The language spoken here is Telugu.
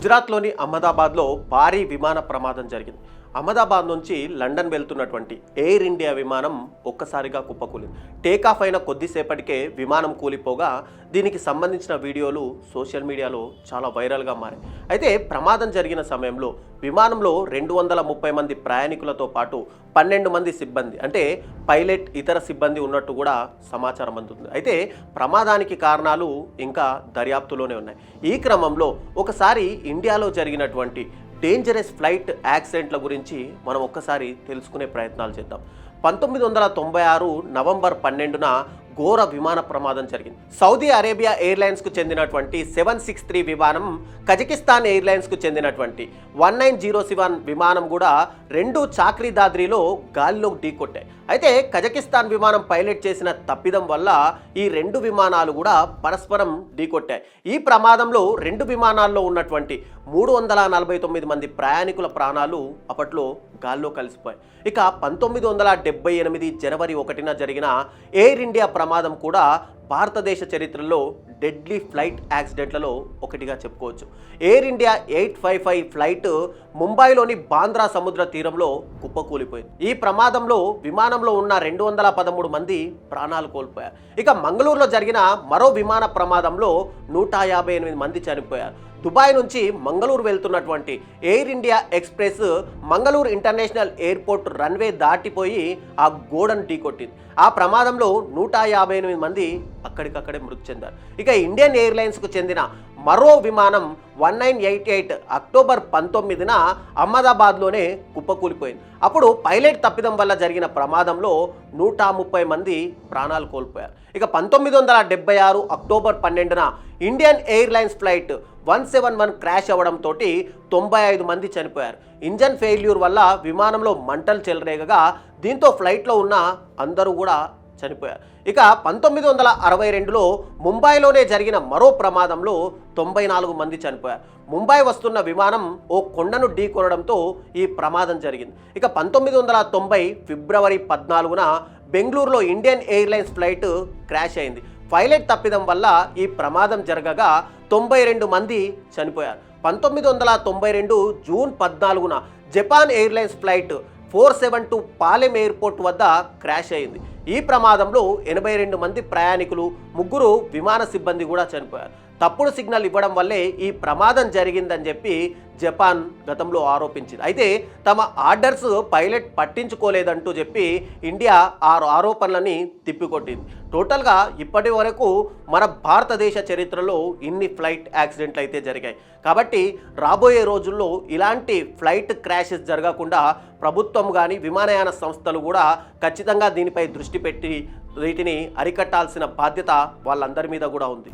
గుజరాత్లోని అహ్మదాబాద్లో భారీ విమాన ప్రమాదం జరిగింది. అహ్మదాబాద్ నుంచి లండన్ వెళ్తున్నటువంటి ఎయిర్ ఇండియా విమానం ఒక్కసారిగా కుప్పకూలింది. టేకాఫ్ అయిన కొద్దిసేపటికే విమానం కూలిపోగా దీనికి సంబంధించిన వీడియోలు సోషల్ మీడియాలో చాలా వైరల్గా మారాయి. అయితే ప్రమాదం జరిగిన సమయంలో విమానంలో 230 మంది ప్రయాణికులతో పాటు 12 మంది సిబ్బంది అంటే పైలట్ ఇతర సిబ్బంది ఉన్నట్టు కూడా సమాచారం అందుతుంది. అయితే ప్రమాదానికి కారణాలు ఇంకా దర్యాప్తులోనే ఉన్నాయి. ఈ క్రమంలో ఒకసారి ఇండియాలో జరిగినటువంటి డేంజరస్ ఫ్లైట్ యాక్సిడెంట్ల గురించి మనం ఒక్కసారి తెలుసుకునే ప్రయత్నాలు చేద్దాం. 1996 నవంబర్ 12న ఘోర విమాన ప్రమాదం జరిగింది. సౌదీ అరేబియా ఎయిర్లైన్స్కు చెందినటువంటి 763 విమానం, కజకిస్తాన్ ఎయిర్లైన్స్కు చెందినటువంటి 1907 విమానం కూడా రెండు చాక్రీ దాద్రిలో గాలిలో ఢీకొట్టాయి. అయితే కజకిస్తాన్ విమానం పైలట్ చేసిన తప్పిదం వల్ల ఈ రెండు విమానాలు కూడా పరస్పరం ఢీకొట్టాయి. ఈ ప్రమాదంలో రెండు విమానాల్లో ఉన్నటువంటి 349 మంది ప్రయాణికుల ప్రాణాలు అప్పట్లో గాల్లో కలిసిపోయాయి. ఇక 1978 జనవరి 1న జరిగిన ఎయిర్ ఇండియా ప్రమాదం కూడా భారతదేశ చరిత్రలో డెడ్లీ ఫ్లైట్ యాక్సిడెంట్లలో ఒకటిగా చెప్పుకోవచ్చు. ఎయిర్ ఇండియా 855 ఫ్లైట్ ముంబైలోని బాంద్రా సముద్ర తీరంలో కుప్పకూలిపోయింది. ఈ ప్రమాదంలో విమానంలో ఉన్న 213 మంది ప్రాణాలు కోల్పోయారు. ఇక మంగళూరులో జరిగిన మరో విమాన ప్రమాదంలో 158 మంది చనిపోయారు. దుబాయ్ నుంచి మంగళూరు వెళ్తున్నటువంటి air India express Mangaluru international airport runway దాటిపోయి ఆ గోడను ఢీకొట్టింది. ఆ ప్రమాదంలో 158 మంది అక్కడికక్కడే మృతి చెందారు. ఇక ఇండియన్ ఎయిర్లైన్స్కు చెందిన మరో విమానం 1988 అక్టోబర్ 19న అహ్మదాబాద్లోనే కుప్పకూలిపోయింది. అప్పుడు పైలట్ తప్పిదం వల్ల జరిగిన ప్రమాదంలో 130 మంది ప్రాణాలు కోల్పోయారు. ఇక 1976 అక్టోబర్ 12న ఇండియన్ ఎయిర్లైన్స్ ఫ్లైట్ 171 క్రాష్ అవ్వడంతో 95 మంది చనిపోయారు. ఇంజన్ ఫెయిల్యూర్ వల్ల విమానంలో మంటలు చెలరేగగా దీంతో ఫ్లైట్లో ఉన్న అందరూ కూడా చనిపోయారు. ఇక 1962లో ముంబైలోనే జరిగిన మరో ప్రమాదంలో 94 మంది చనిపోయారు. ముంబై వస్తున్న విమానం ఓ కొండను ఢీకొనడంతో ఈ ప్రమాదం జరిగింది. ఇక 1990 ఫిబ్రవరి 14న బెంగళూరులో ఇండియన్ ఎయిర్లైన్స్ ఫ్లైట్ క్రాష్ అయింది. పైలట్ తప్పిదం వల్ల ఈ ప్రమాదం జరగగా 92 మంది చనిపోయారు. 1992 జూన్ 14న Japan Airlines flight 472 Palam airport వద్ద క్రాష్ అయింది. ఈ ప్రమాదంలో 82 మంది ప్రయాణికులు, 3 విమాన సిబ్బంది కూడా చనిపోయారు. తప్పుడు సిగ్నల్ ఇవ్వడం వల్లే ఈ ప్రమాదం జరిగిందని చెప్పి జపాన్ గతంలో ఆరోపించింది. అయితే తమ ఆర్డర్స్ పైలట్ పట్టించుకోలేదంటూ చెప్పి ఇండియా ఆ ఆరోపణలని తిప్పికొట్టింది. టోటల్గా ఇప్పటి వరకు మన భారతదేశ చరిత్రలో ఇన్ని ఫ్లైట్ యాక్సిడెంట్లు అయితే జరిగాయి. కాబట్టి రాబోయే రోజుల్లో ఇలాంటి ఫ్లైట్ క్రాషెస్ జరగకుండా ప్రభుత్వం కానీ విమానయాన సంస్థలు కూడా ఖచ్చితంగా దీనిపై దృష్టి పెట్టి వీటిని అరికట్టాల్సిన బాధ్యత వాళ్ళందరి మీద కూడా ఉంది.